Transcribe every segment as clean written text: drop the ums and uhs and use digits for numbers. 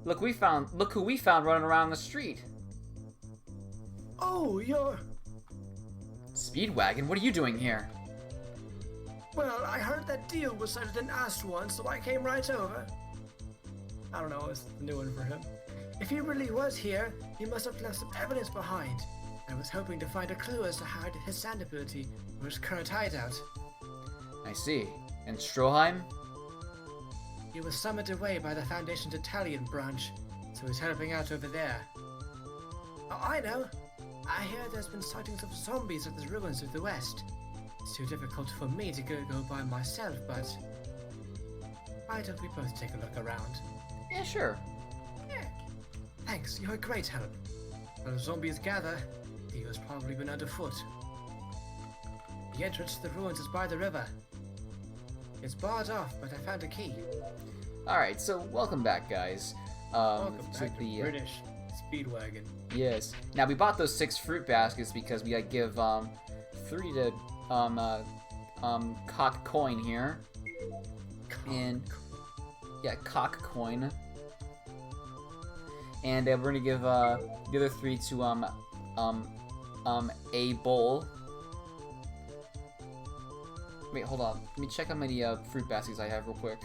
Look who we found running around the street. Oh, you're... Speedwagon, what are you doing here? Well, I heard that deal was settled in Astwan, so I came right over. I don't know, it's a new one for him. If he really was here, he must have left some evidence behind. I was hoping to find a clue as to how his sand ability or his current hideout. I see. And Stroheim? He was summoned away by the Foundation's Italian branch, so he's helping out over there. Oh, I know. I hear there's been sightings of zombies at the ruins of the west. It's too difficult for me to go by myself, but why don't we both take a look around? Yeah, sure. Yeah. Thanks, you're a great help. When zombies gather, the deal's probably been underfoot. The entrance to the ruins is by the river. It's barred off, but I found a key. Alright, so welcome back, guys. Welcome back to British Speedwagon. Yes. Now, we bought those 6 fruit baskets because we gotta give 3 to Cock Coin here. And yeah, Cock Coin. And we're gonna give the other 3 to A Bowl. Wait, hold on. Let me check how many fruit baskets I have real quick.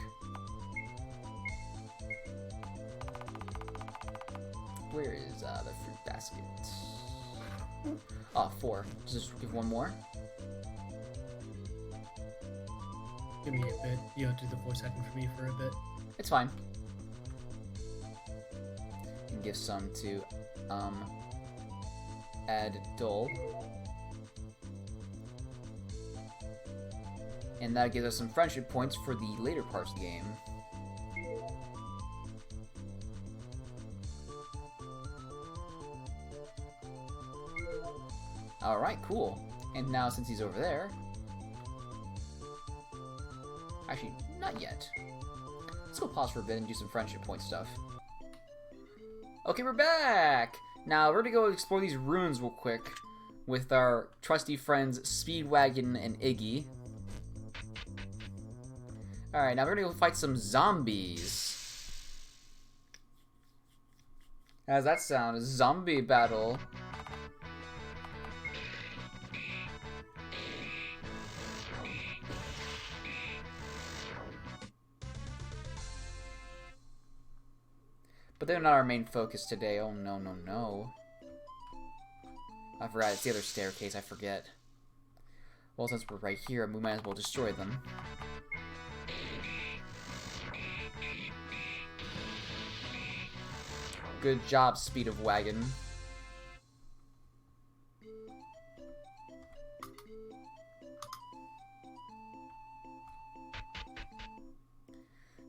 Where is the fruit basket? Oh, 4. Just give 1 more. Give me a bit. You have to do the voice acting for me for a bit. It's fine. And give some to Ad Dole. And that gives us some friendship points for the later parts of the game. Alright, cool. And now since he's over there... Actually, not yet. Let's go pause for a bit and do some friendship point stuff. Okay, we're back! Now, we're gonna go explore these ruins real quick with our trusty friends Speedwagon and Iggy. Alright, now we're gonna go fight some zombies. How does that sound? A zombie battle. But they're not our main focus today. Oh, no, no, no. I forgot. It's the other staircase. I forget. Well, since we're right here, we might as well destroy them. Good job, Speed of Wagon.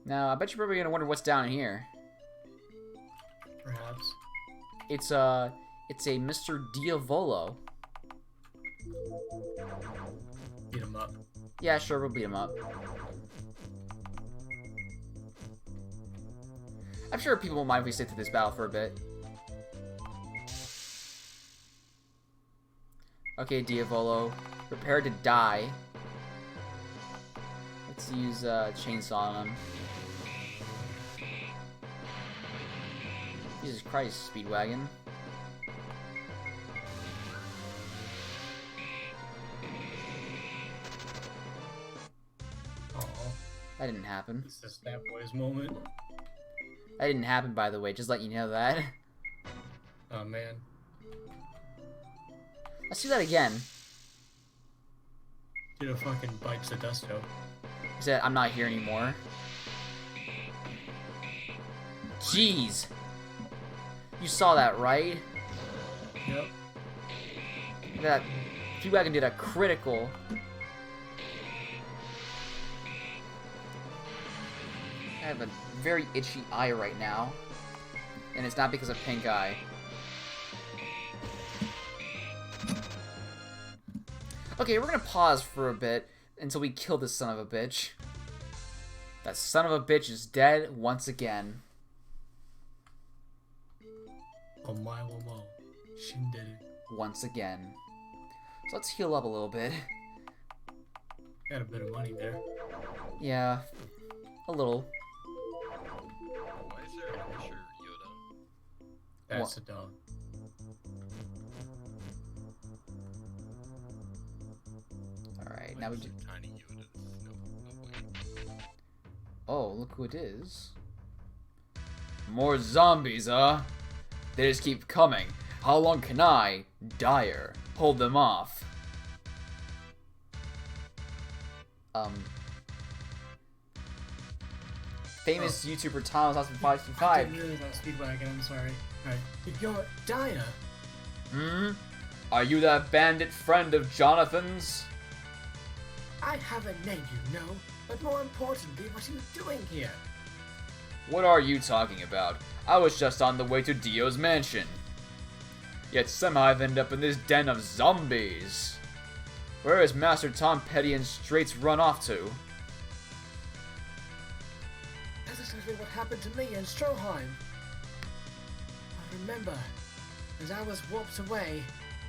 Now, I bet you're probably gonna wonder what's down here. Perhaps. It's a Mr. Diavolo. Beat him up. Yeah, sure, we'll beat him up. I'm sure people won't mind if we sit through this battle for a bit. Okay, Diavolo, prepare to die. Let's use chainsaw on him. Jesus Christ, Speedwagon. Aww. That didn't happen. It's the Snap Boys moment. That didn't happen, by the way, just let you know that. Oh man. Let's do that again. Did a fucking bite Sedusto. He said, I'm not here anymore. Jeez. You saw that, right? Yep. That Speedwagon did a critical. I have a very itchy eye right now. And it's not because of pink eye. Okay, we're gonna pause for a bit until we kill this son of a bitch. That son of a bitch is dead once again. Omae-wo-mo. Shinderu. Once again. So let's heal up a little bit. Got a bit of money there. Yeah, a little. Why is there a picture That's a dog. Alright, now we do... Tiny unit. No, wait. Oh, look who it is. More zombies, huh? They just keep coming. How long can I, Dyer, hold them off? Famous YouTuber Thomas Austin I 525. didn't realize that was Speedwagon, I'm sorry. Alright. You're Dyer. Hmm? Are you that bandit friend of Jonathan's? I have a name, you know. But more importantly, what are you doing here? What are you talking about? I was just on the way to Dio's mansion. Yet somehow I've ended up in this den of zombies. Where is Master Tom Petty and Straits run off to? That's exactly what happened to me in Stroheim. I remember, as I was warped away,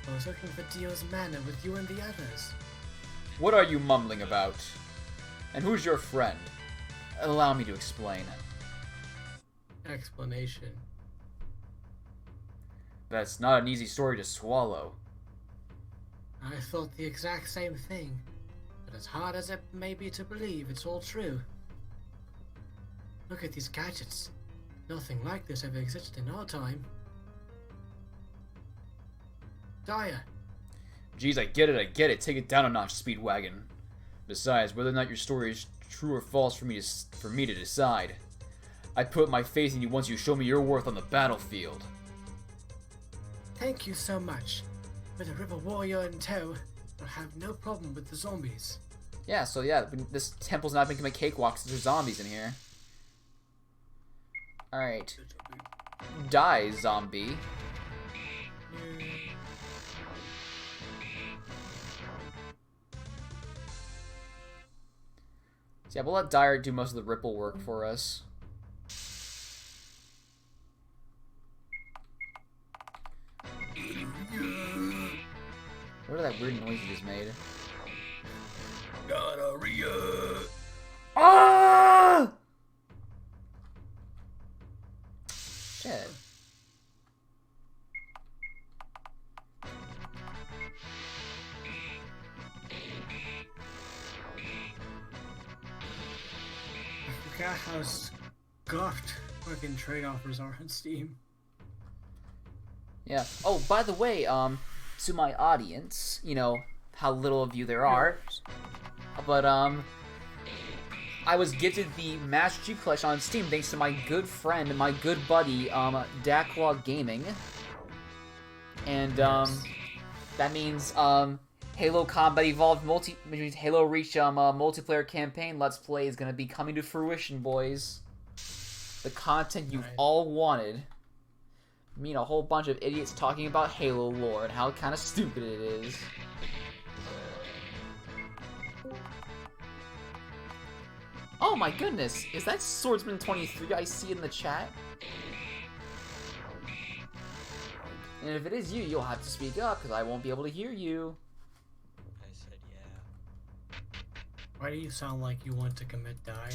I was looking for Dio's manor with you and the others. What are you mumbling about? And who's your friend? Allow me to explain. Explanation. That's not an easy story to swallow. I thought the exact same thing, but as hard as it may be to believe, it's all true. Look at these gadgets. Nothing like this ever existed in our time. Dyer, Geez, I get it. Take it down a notch, Speedwagon. Besides, whether or not your story is true or false for me to decide. I put my faith in you once you show me your worth on the battlefield. thank you so much. With a river warrior in tow, I'll have no problem with the zombies. Yeah, so yeah, this temple's not making my cakewalk because there's zombies in here. Alright. Die, zombie. So yeah, we'll let Dyer do most of the ripple work for us. What are that weird noise you just made? Gonorrhea! Ah! Shit. I forgot how scuffed fucking trade offers are on Steam. Yeah. Oh, by the way, to my audience, you know how little of you there are, but I was gifted the Master Chief Collection on Steam thanks to my good friend and my good buddy, Daclog Gaming, and that means Halo Combat Evolved Halo Reach multiplayer campaign Let's Play is gonna be coming to fruition, boys. The content you've all wanted. I mean, a whole bunch of idiots talking about Halo lore and how kind of stupid it is. Oh my goodness, is that Swordsman23 I see in the chat? And if it is you, you'll have to speak up, because I won't be able to hear you. I said yeah. Why do you sound like you want to commit die?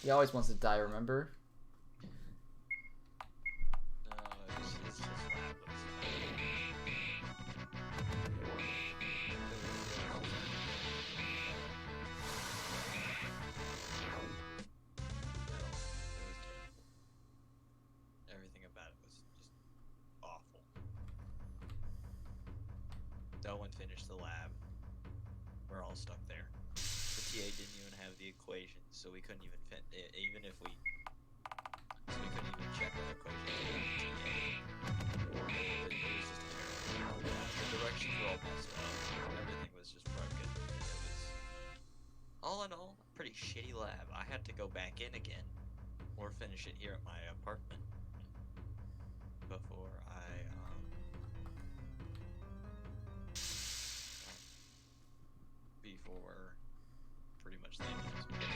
He always wants to die, remember? No, it's just everything about it was just awful. No one finished the lab. We're all stuck there. The TA didn't even have the equations, so we couldn't even even if we couldn't even check our equations with the TA. It was just terrible. The directions were all messed up. Everything was just broken. And it was, all in all, a pretty shitty lab. I had to go back in again, or finish it here at my apartment before before pretty much the end of this week.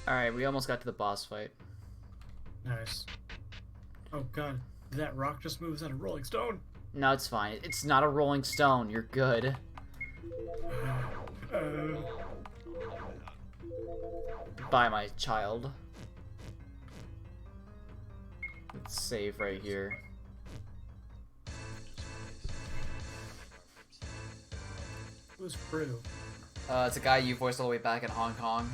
Alright, we almost got to the boss fight. Nice. Oh god, that rock just moves on a rolling stone. No, it's fine. It's not a rolling stone. You're good. Goodbye, my child. Let's save right here. Who's Prue? It's a guy you voiced all the way back in Hong Kong.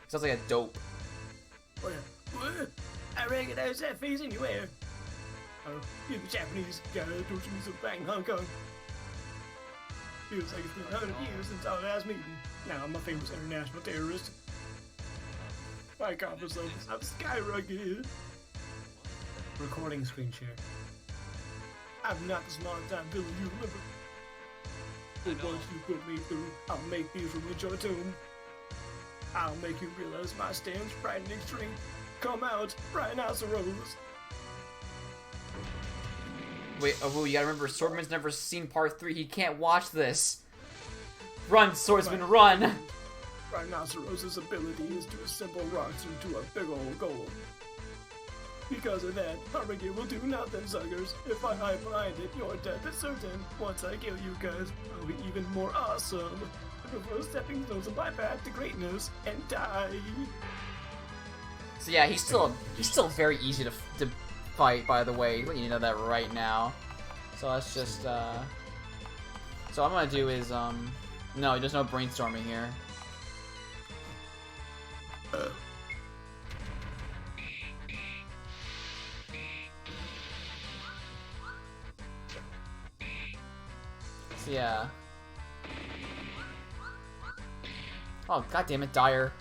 Sounds like a dope. What? I recognize that face anywhere. Oh, you're the Japanese guy that tortured me so back in Hong Kong. Feels like it's been 100 years since our last meeting. Now I'm a famous international terrorist. My confidence levels have skyrocketed. Recording screen share. I'm not the small time villain you remember. The ones you put me through, I'll make these ruin your tomb. I'll make you realize my stance right and extreme. Come out, Rhinoceros. Wait, oh, you gotta remember, Swordman's never seen part 3. He can't watch this. Run, Swordsman, run! Rhinoceros' ability is to assemble rocks into a big old gold. Because of that, Harmony will do nothing, suckers. If I hide behind it, your death is certain. Once I kill you guys, I'll be even more awesome. The first stepping stones on my path to greatness and die. So yeah, he's still very easy to fight, by the way. Let you know that right now. So let's just, so what I'm gonna do is, no, there's no brainstorming here. So yeah. Oh, goddammit, Dyer.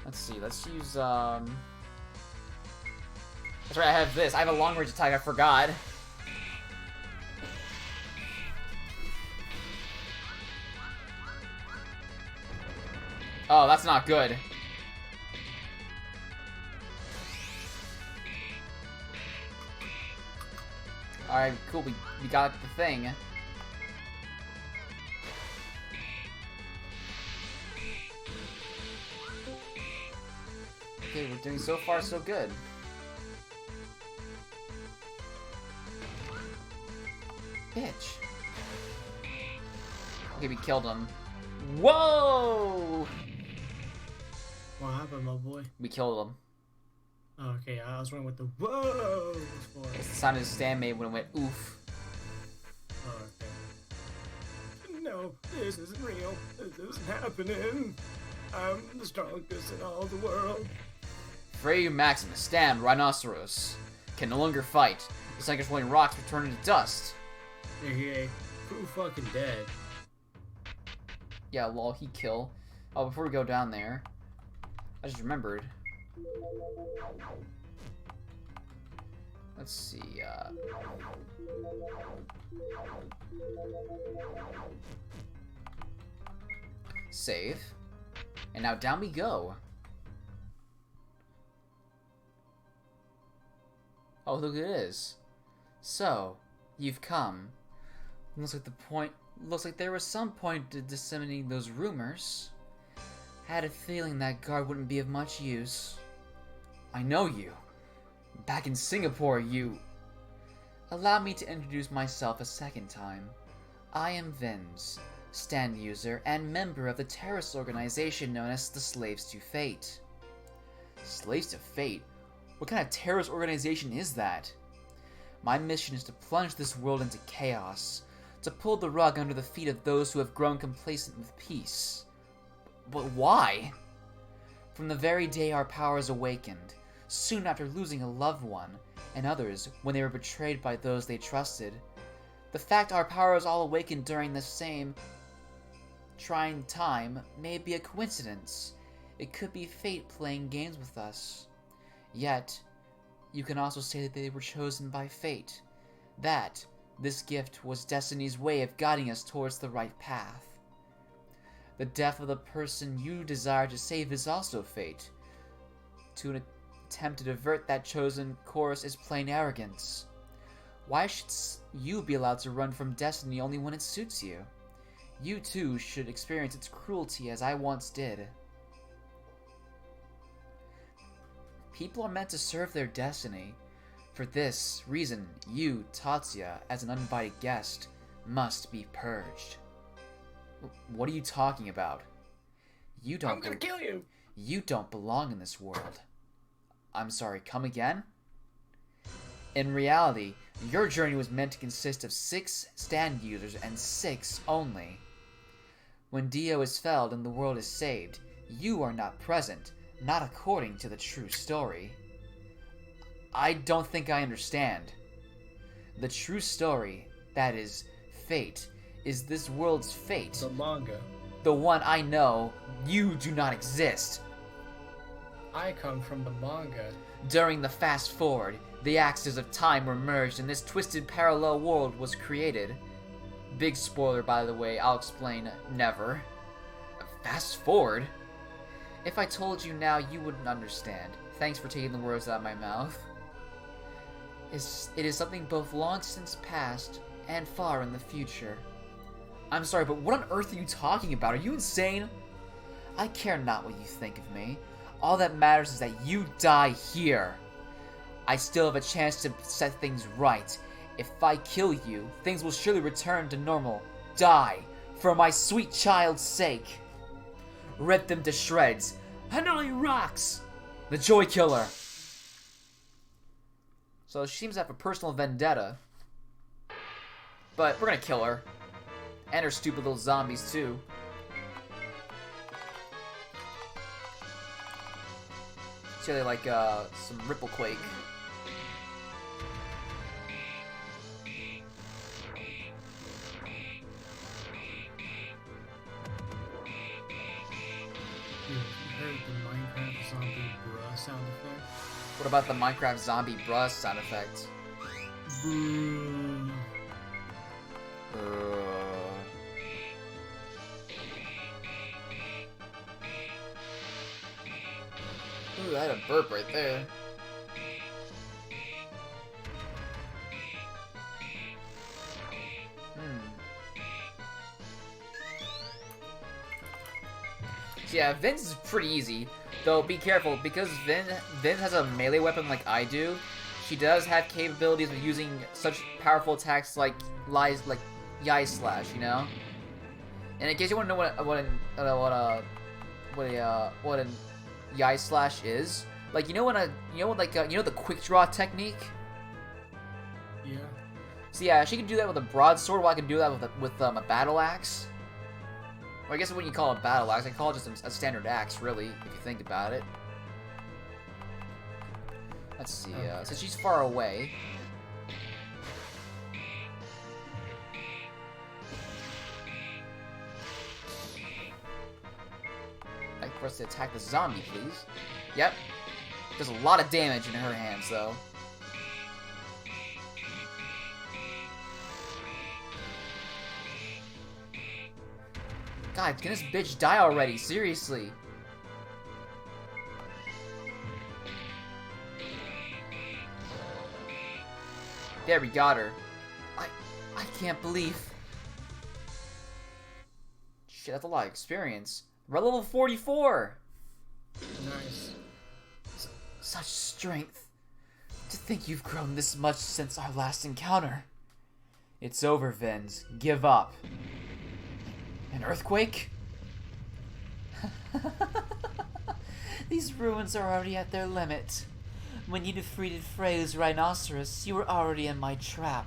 Let's see, let's use, that's right, I have this. I have a long-range attack, I forgot. Oh, that's not good. Alright, cool, we got the thing. Okay, we're doing so far so good. Bitch. Okay, we killed him. Whoa! What happened, my boy? We killed him. Okay, I was wondering what the whoa was for. It's the sound his stand made when it went oof. Oh, okay. No, this isn't real. This isn't happening. I'm the strongest in all the world. Frey Maximus, stand, Rhinoceros. Can no longer fight. The sun controlling rocks return into dust. Hey, Prue fucking dead. Yeah, lol, he kill. Oh, before we go down there, I just remembered. Let's see, save. And now down we go. Oh, look, it is. So, you've come. Looks like there was some point to disseminating those rumors. Had a feeling that guard wouldn't be of much use. I know you. Back in Singapore, you... Allow me to introduce myself a second time. I am Vins, stand user and member of the terrorist organization known as the Slaves to Fate. Slaves to Fate? What kind of terrorist organization is that? My mission is to plunge this world into chaos, to pull the rug under the feet of those who have grown complacent with peace. But why? From the very day our powers awakened, soon after losing a loved one, and others when they were betrayed by those they trusted, the fact our powers all awakened during the same trying time may be a coincidence. It could be fate playing games with us. Yet, you can also say that they were chosen by fate. That this gift was destiny's way of guiding us towards the right path. The death of the person you desire to save is also fate. To attempt to divert that chosen course is plain arrogance. Why should you be allowed to run from destiny only when it suits you? you too should experience its cruelty as I once did. People are meant to serve their destiny. For this reason, you, Tatsuya, as an uninvited guest, must be purged. What are you talking about? I'm gonna kill you! You don't belong in this world. I'm sorry, come again? In reality, your journey was meant to consist of 6 stand users and 6 only. When Dio is felled and the world is saved, you are not present, not according to the true story. I don't think I understand. The true story, that is, fate, is this world's fate. The manga. The one I know, you do not exist. I come from the manga. During the fast forward, the axes of time were merged and this twisted parallel world was created. Big spoiler, by the way, I'll explain never. Fast forward? If I told you now, you wouldn't understand. Thanks for taking the words out of my mouth. It is something both long since past and far in the future. I'm sorry, but what on earth are you talking about? Are you insane? I care not what you think of me. All that matters is that you die here. I still have a chance to set things right. If I kill you, things will surely return to normal. Die, for my sweet child's sake. Rip them to shreds. Hanoi rocks! The Joy Killer. So she seems to have a personal vendetta. But we're gonna kill her. And her stupid little zombies, too. So they like, some Ripple Quake. You heard the Minecraft zombie bruh sound effect? What about the Minecraft zombie bruh sound effect? Bruh. Ooh, I had a burp right there. So yeah, Vince is pretty easy. Though be careful, because Vince has a melee weapon like I do. She does have capabilities of using such powerful attacks like Yai Slash, you know. And in case you want to know what an Yai Slash is, like you know the quick draw technique. Yeah. So yeah, she can do that with a broadsword, while I can do that with a battle axe. Or I guess when you call it a battle axe, I call it just a standard axe, really, if you think about it. Let's see, so she's far away. I'd like for us to attack the zombie, please. Yep. There's a lot of damage in her hands, though. God, can this bitch die already? Seriously. There, we got her. I can't believe. Shit, that's a lot of experience. We're at level 44. Nice. Such strength. To think you've grown this much since our last encounter. It's over, Vince. Give up. An earthquake? These ruins are already at their limit. When you defeated Frey's rhinoceros, you were already in my trap.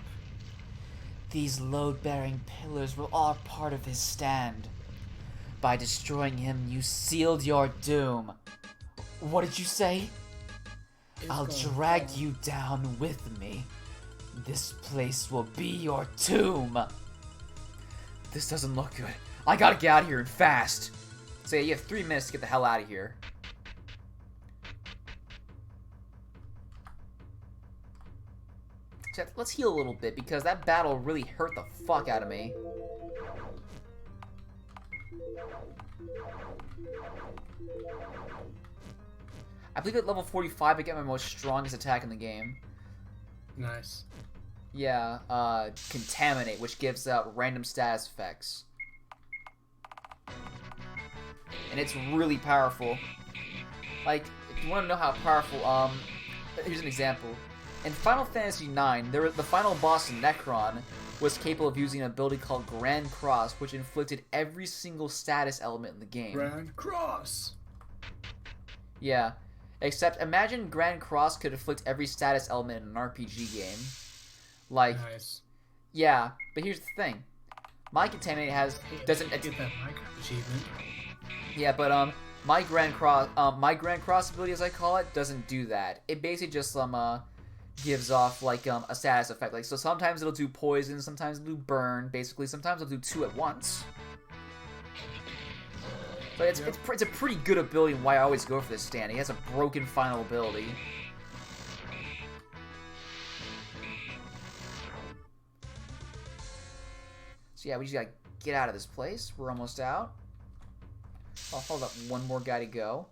These load-bearing pillars were all part of his stand. By destroying him, you sealed your doom. What did you say? I'll drag you down with me. This place will be your tomb. This doesn't look good. I gotta get out of here and fast. So yeah, you have 3 minutes to get the hell out of here. So let's heal a little bit, because that battle really hurt the fuck out of me. I believe at level 45 I get my most strongest attack in the game. Nice. Yeah, Contaminate, which gives out random status effects. And it's really powerful. Like, if you want to know how powerful, here's an example. In Final Fantasy IX, the final boss, Necron, was capable of using an ability called Grand Cross, which inflicted every single status element in the game. Grand Cross. Yeah. Except, imagine Grand Cross could inflict every status element in an RPG game. Like, Nice. yeah, but here's the thing. My Contaminate doesn't... Get that Minecraft achievement. Yeah, but, my Grand Cross ability, as I call it, doesn't do that. It basically just, gives off, like, a status effect. Like, so sometimes it'll do poison, sometimes it'll do burn, basically. Sometimes it'll do 2 at once. But it's a pretty good ability, and why I always go for this stand. He has a broken final ability. So yeah, we just gotta get out of this place. We're almost out. Oh, hold up. One more guy to go.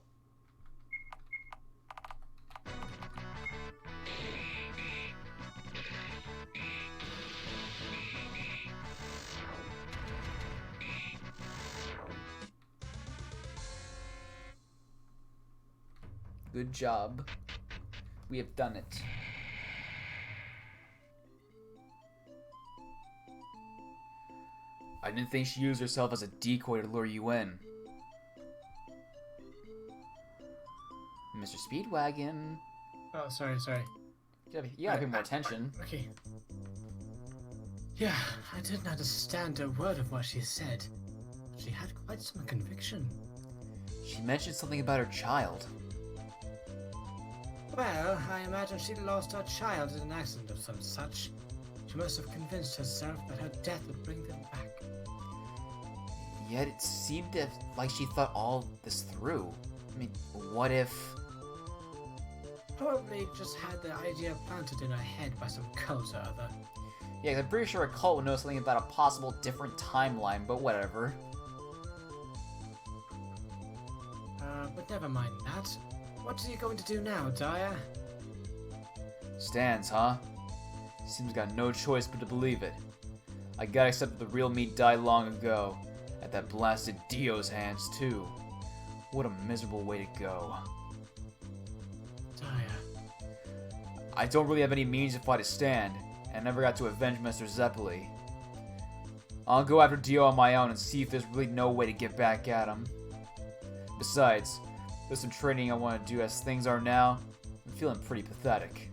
Good job. We have done it. I didn't think she used herself as a decoy to lure you in. Mr. Speedwagon. Oh, sorry. You gotta pay more attention. Okay. Yeah, I didn't understand a word of what she said. She had quite some conviction. She mentioned something about her child. Well, I imagine she lost her child in an accident of some such. She must have convinced herself that her death would bring them back. Yet it seemed like she thought all this through. I mean, what if... Probably just had the idea planted in her head by some cult or other. Yeah, 'cause I'm pretty sure a cult would know something about a possible different timeline, but whatever. But never mind that. What are you going to do now, Daya? Stands, huh? Seems got no choice but to believe it. I gotta accept that the real me died long ago. At that blasted Dio's hands, too. What a miserable way to go. Daya. I don't really have any means to fight a stand, and I never got to avenge Mr. Zeppeli. I'll go after Dio on my own and see if there's really no way to get back at him. Besides, there's some training I want to do. As things are now, I'm feeling pretty pathetic.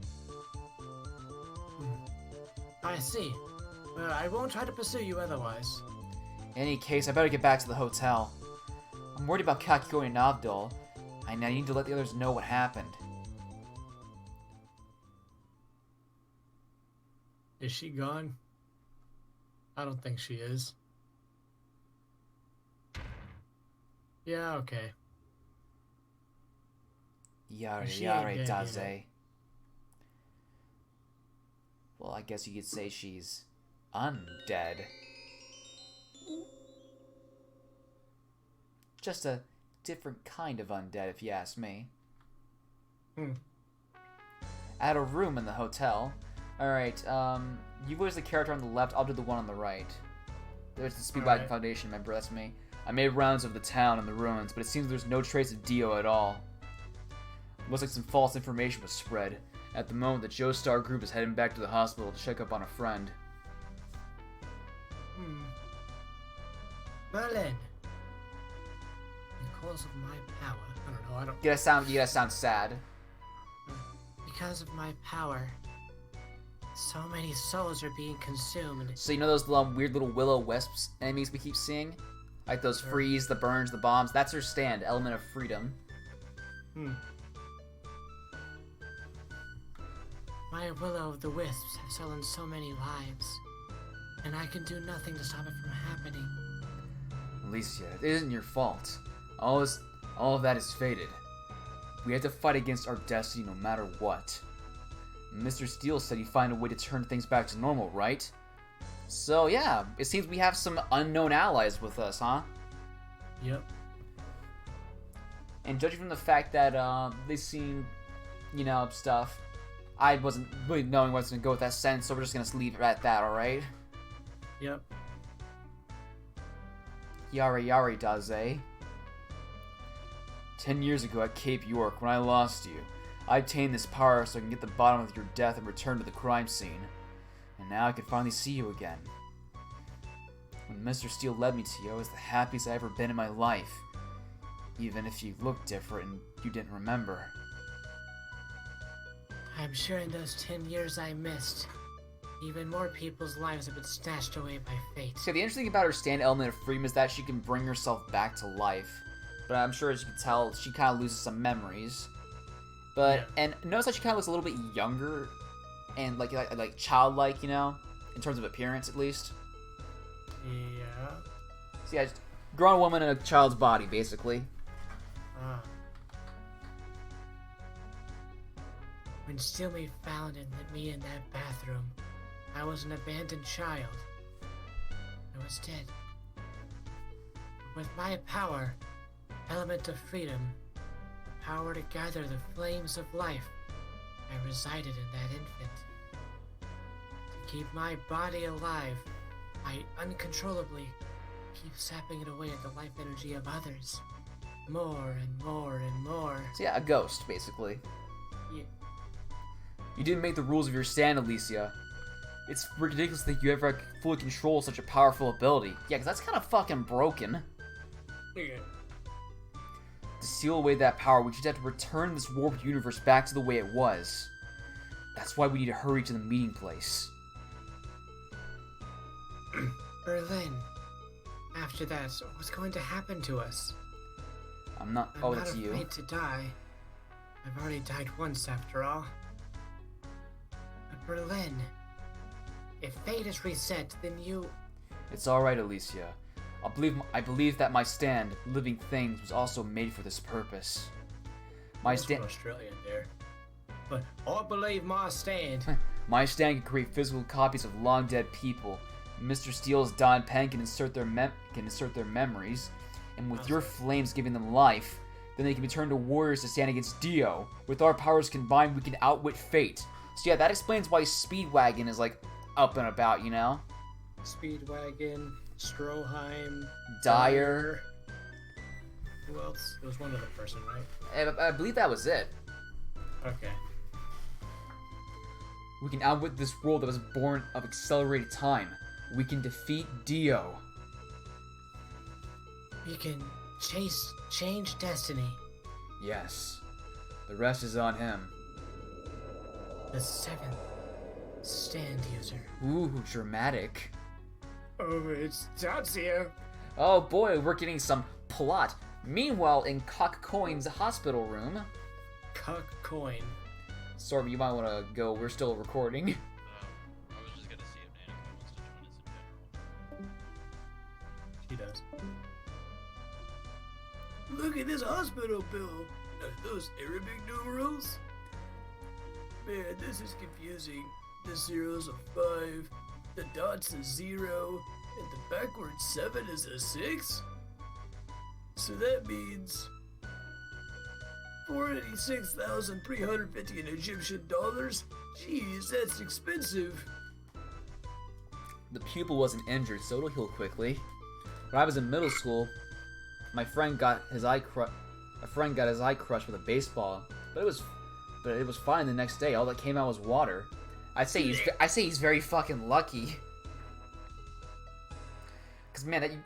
I see. Well, I won't try to pursue you otherwise. In any case, I better get back to the hotel. I'm worried about Kakiko and Abdul, and I need to let the others know what happened. Is she gone? I don't think she is. Yeah, okay. Yare She yare ain't dead daze. either. Well, I guess you could say she's undead. Just a different kind of undead, if you ask me. I had a room in the hotel. Alright, you was the character on the left, I'll do the one on the right. There's the Speedwagon Alright. Foundation member, that's me. I made rounds of the town and the ruins, but it seems there's no trace of Dio at all. Looks like some false information was spread. At the moment, the Joestar group is heading back to the hospital to check up on a friend. Merlin. Because of my power. I don't know, You gotta sound sad. Because of my power. So many souls are being consumed. So you know those weird little will-o-wisps enemies we keep seeing? Like those freeze, the burns, the bombs? That's her stand, element of freedom. My Willow of the Wisps have stolen so many lives. And I can do nothing to stop it from happening. Alicia, it isn't your fault. All of that is fated. We have to fight against our destiny no matter what. Mr. Steele said he'd find a way to turn things back to normal, right? So yeah, it seems we have some unknown allies with us, huh? Yep. And judging from the fact that they seem, you know, stuff, I wasn't really knowing what's going to go with that sentence, so we're just going to leave it at that, alright? Yep. Yari Yari does, eh? 10 years ago at Cape York, when I lost you, I obtained this power so I can get the bottom of your death and return to the crime scene. And now I can finally see you again. When Mr. Steele led me to you, I was the happiest I've ever been in my life. Even if you looked different and you didn't remember. I'm sure in those 10 years I missed, even more people's lives have been snatched away by fate. So the interesting thing about her stand element of freedom is that she can bring herself back to life. But I'm sure as you can tell, she kind of loses some memories. But, and notice that she kind of looks a little bit younger and like childlike, you know? In terms of appearance, at least. Yeah. So yeah, just grown woman in a child's body, basically. Ah. When Steele found me in that bathroom, I was an abandoned child. I was dead. With my power, element of freedom, power to gather the flames of life, I resided in that infant. To keep my body alive, I uncontrollably keep sapping it away at the life energy of others. More and more and more. So yeah, a ghost, basically. Yeah. You didn't make the rules of your stand, Alicia. It's ridiculous that you ever fully control such a powerful ability. Yeah, because that's kind of fucking broken. Yeah. To seal away that power, we just have to return this warped universe back to the way it was. That's why we need to hurry to the meeting place. Berlin. After that, what's going to happen to us? I'm not. I'm Oh, not that's you. afraid to die. I've already died once, after all. But Berlin. If fate is reset, then you. It's all right, Alicia. I believe that my stand, Living Things, was also made for this purpose. My stand. Australian there. But I believe my stand. My stand can create physical copies of long dead people. Mr. Steele's Don Penn can insert their memories, and with your flames giving them life, then they can be turned to warriors to stand against Dio. With our powers combined, we can outwit fate. So yeah, that explains why Speedwagon is like up and about, you know? Speedwagon, Stroheim, Dyer. Who else? It was one other person, right? I believe that was it. Okay. We can outwit this world that was born of accelerated time. We can defeat Dio. We can change destiny. Yes. The rest is on him. The seventh stand user. Ooh, dramatic. Oh, it's Tatsuya. Oh boy, we're getting some plot. Meanwhile, in Cock Coin's hospital room. Cuck coin. Sorby, you might want to go. We're still recording. I was just gonna see if Danica wants to join us in general. She does. Look at this hospital bill. Those Arabic numerals? Man, this is confusing. The zero's a 5, the dot's a 0, and the backward 7 is a 6? So that means 486,350 in Egyptian dollars? Jeez, that's expensive. The pupil wasn't injured, so it'll heal quickly. When I was in middle school, my friend got his eye crushed with a baseball, but it was fine the next day. All that came out was water. I say he's very fucking lucky. Cause man,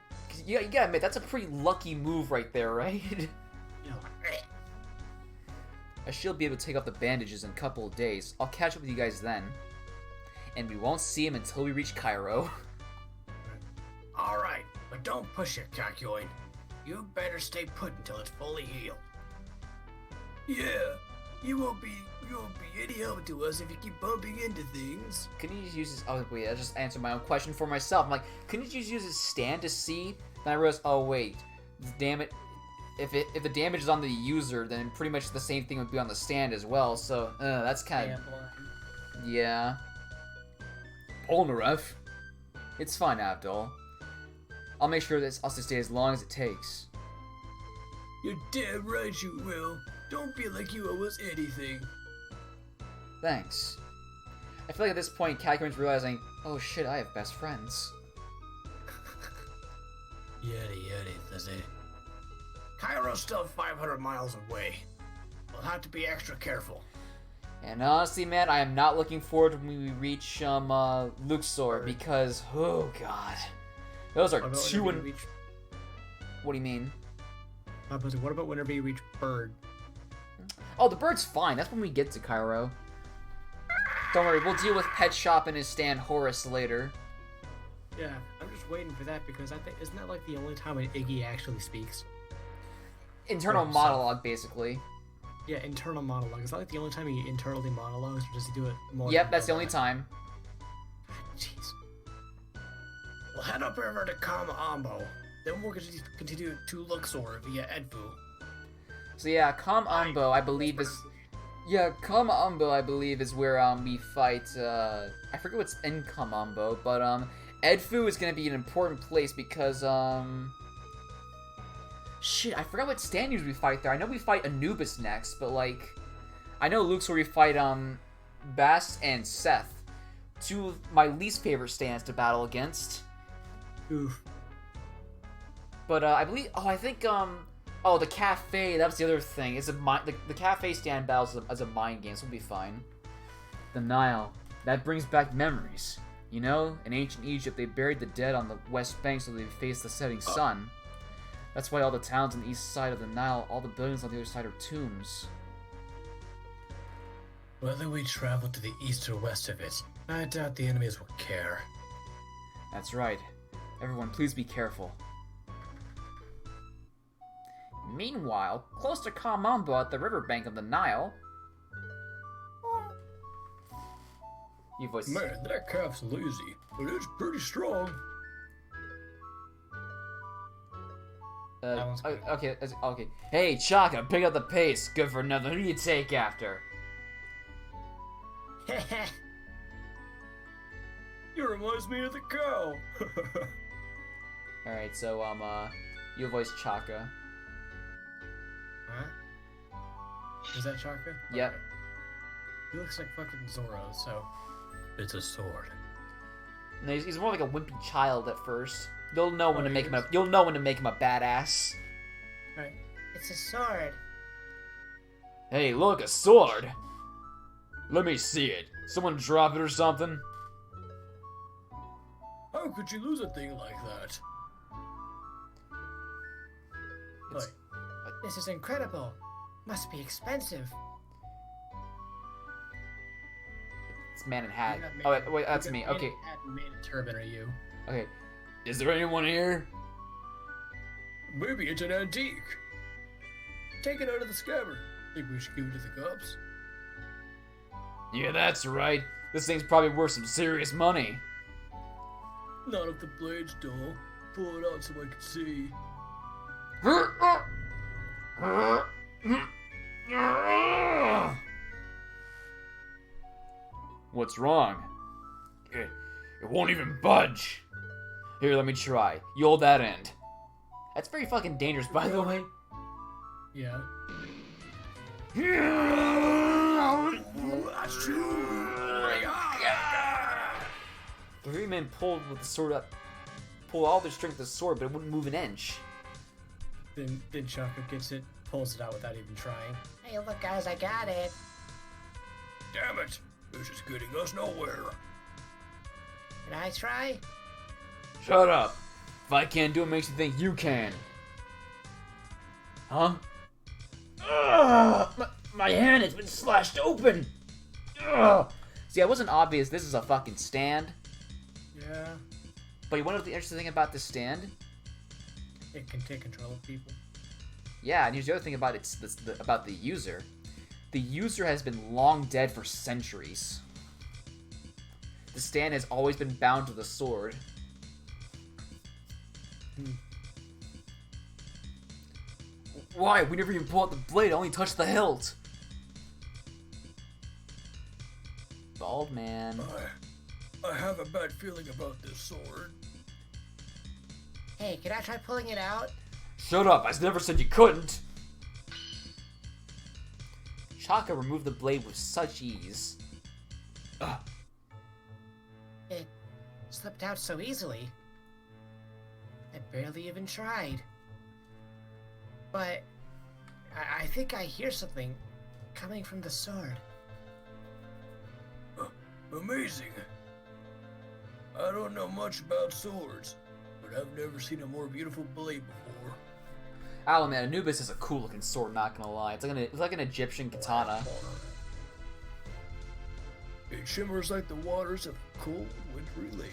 you gotta admit that's a pretty lucky move right there, right? I should be able to take off the bandages in a couple of days. I'll catch up with you guys then, and we won't see him until we reach Cairo. Alright, but don't push it, Kakyoin. You better stay put until it's fully healed. Yeah, you won't be any help to us if you keep bumping into things. Can you just use his... Oh, wait, I just answered my own question for myself. I'm like, can you just use his stand to see? Then I realized, oh, wait. Damn it. If the damage is on the user, then pretty much the same thing would be on the stand as well. So, that's kind of... Yeah. Polnareff. It's fine, Abdul. I'll make sure that I'll stay as long as it takes. You're damn right you will. Don't feel like you owe us anything. Thanks. I feel like at this point, Kakyoin's realizing, oh shit, I have best friends. Yeti, does it? Cairo's still 500 miles away. We'll have to be extra careful. And honestly, man, I am not looking forward to when we reach Luxor because oh god, those are What about two. whenever you reach? What do you mean? What about whenever you reach Bird? Oh, the bird's fine. That's when we get to Cairo. Don't worry, we'll deal with Pet Shop and his stand Horace later. Yeah, I'm just waiting for that because I think isn't that like the only time when Iggy actually speaks? Internal Oh, so- monologue, basically. Yeah, internal monologue. Is that like the only time he internally monologues, or does he do it more? Yep, than that's the one only time. Jeez. We'll head up river to Kama Ambo. Then we'll continue to Luxor via Edfu. So yeah, Kam Ambo, I believe is. Yeah, Kam Ambo, I believe is where we fight. I forget what's in Kam Ambo, but Edfu is gonna be an important place because shit, I forgot what standards we fight there. I know we fight Anubis next, but like, I know Luke's where we fight Bass and Seth, two of my least favorite stands to battle against. Oof. But I believe, I think the cafe. That was the other thing. It's the cafe stand battles as a mind game, so we'll be fine. The Nile, that brings back memories. You know, in ancient Egypt, they buried the dead on the west bank so they faced the setting sun. That's why all the towns on the east side of the Nile, all the buildings on the other side are tombs. Whether we travel to the east or west of it, I doubt the enemies will care. That's right. Everyone, please be careful. Meanwhile, close to Kamambo at the riverbank of the Nile... You voice... Man, that calf's lazy, but it's pretty strong. That one's good. Okay. Hey, Chaka, pick up the pace. Good for nothing. Who do you take after? You reminds me of the cow. Alright, so, you voice Chaka. Huh? Is that Chaka? Yep. Okay. He looks like fucking Zorro, so. It's a sword. No, he's more like a wimpy child at first. You'll know when to he make him is? you'll know when to make him a badass. Right. It's a sword. Hey, look, a sword! Let me see it. Someone drop it or something? How could you lose a thing like that? It's- This is incredible. Must be expensive. It's man in hat. You got Oh, man- wait, that's you got me. man Okay, in hat and man in turban are you? okay. Is there anyone here? Maybe it's an antique. Take it out of the scabbard. Think we should give it to the cops? Yeah, that's right. This thing's probably worth some serious money. Not if the blade's dull. Pull it out so I can see. What's wrong? It won't even budge. Here, let me try. You hold that end. That's very fucking dangerous, by the way. Yeah. The three men pulled with the sword up, pulled all their strength with the sword, but it wouldn't move an inch. Then Chaka gets it, pulls it out without even trying. Hey, look, guys, I got it. Damn it! This is getting us nowhere. Can I try? Shut up. If I can't do it, makes you think you can. Huh? Ugh, my hand has been slashed open. Ugh. See, it wasn't obvious this is a fucking stand. Yeah. But you want to know the interesting thing about this stand? It can take control of people. Yeah, and here's the other thing about about the user. The user has been long dead for centuries. The stand has always been bound to the sword. Why? We never even pulled out the blade, I only touched the hilt. Bald man. I have a bad feeling about this sword. Hey, can I try pulling it out? Shut up, I never said you couldn't. Chaka removed the blade with such ease. Ugh. It slipped out so easily. I barely even tried. But I think I hear something coming from the sword. Amazing. I don't know much about swords, but I've never seen a more beautiful blade before. Oh man, Anubis is a cool looking sword, not gonna lie. It's like an Egyptian katana. It shimmers like the waters of a cold, wintry lake.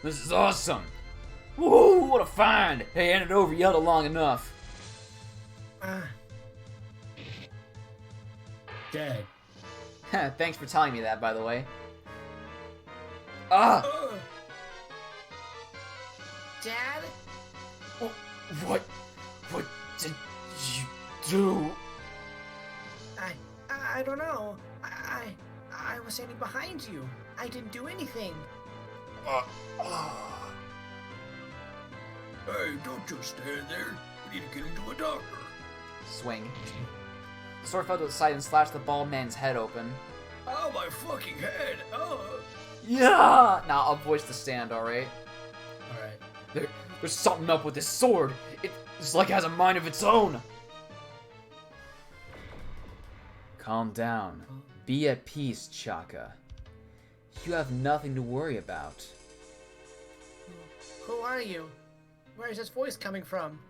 This is awesome! Woohoo! What a find! Hey, hand it over, you held it long enough. Dead. Thanks for telling me that, by the way. Ah! Dad? What did you do? I don't know. I was standing behind you. I didn't do anything. Hey, don't just stand there. We need to get him to a doctor. Swing. The sword fell to the side and slashed the bald man's head open. Oh, my fucking head! Oh! Yeah! Now I'll voice the stand, alright? Alright. There's something up with this sword. It's like it has a mind of its own. Calm down. Be at peace, Chaka. You have nothing to worry about. Who are you? Where is this voice coming from?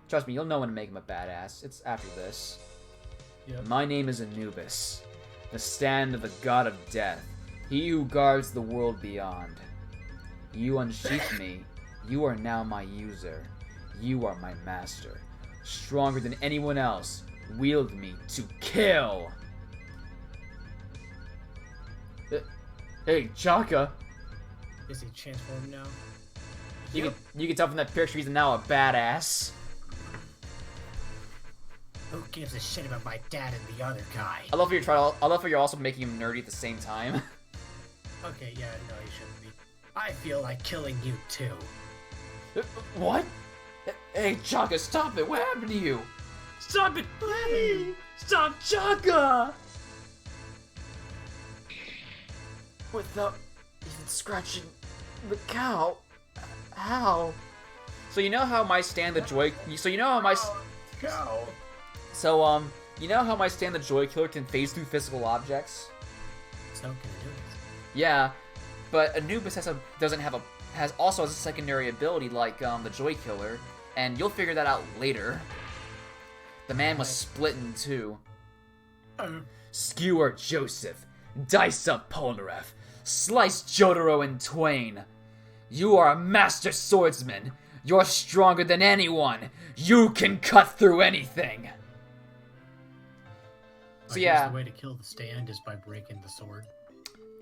Trust me, you'll know when to make him a badass. It's after this. Yep. My name is Anubis, the stand of the god of death, he who guards the world beyond. You unsheathed me. You are now my user. You are my master. Stronger than anyone else. Wield me to kill. Hey, Chaka. Is he transformed now? You can tell from that picture he's now a badass. Who gives a shit about my dad and the other guy? I love how you're also making him nerdy at the same time. Okay, yeah, no, you shouldn't be. I feel like killing you too. What? Hey, Chaka, stop it! What happened to you? Stop it, please! Stop, Chaka! Without even scratching the cow. How? So you know how my stand the joy. So you know how my. Cow! So you know how my stand the joy killer can phase through physical objects? So can I do it? Yeah, but Anubis has also has a secondary ability like the Joy Killer, and you'll figure that out later. The man was split in two. Skewer Joseph, dice up Polnareff, slice Jotaro in twain. You are a master swordsman. You're stronger than anyone. You can cut through anything. So yeah, The way to kill the stand is by breaking the sword.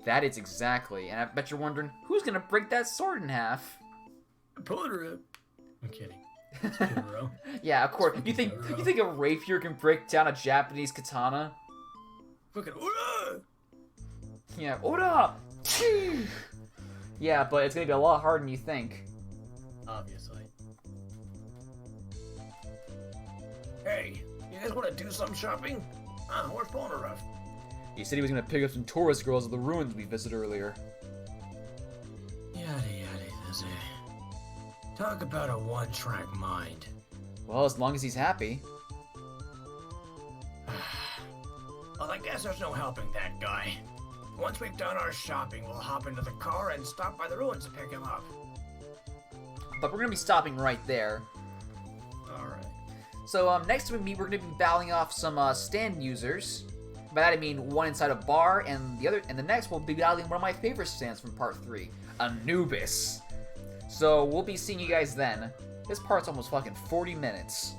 that is exactly. And I bet you're wondering who's gonna break that sword in half. Polnareff. I'm kidding. It's Kuro. Yeah, of course. You think a rapier can break down a Japanese katana? Fucking Yeah, ora! Yeah, but it's gonna be a lot harder than you think. Obviously. Hey, you guys want to do some shopping? Where's Polnareff? He said he was gonna pick up some tourist girls at the ruins we visited earlier. Yada yada, does it? Talk about a one-track mind. Well, as long as he's happy. Well, I guess there's no helping that guy. Once we've done our shopping, we'll hop into the car and stop by the ruins to pick him up. But we're gonna be stopping right there. Alright. So next we meet, we're gonna be battling off some stand users. By that I mean one inside a bar, and the next we'll be battling one of my favorite stands from Part 3, Anubis. So we'll be seeing you guys then. This part's almost fucking 40 minutes.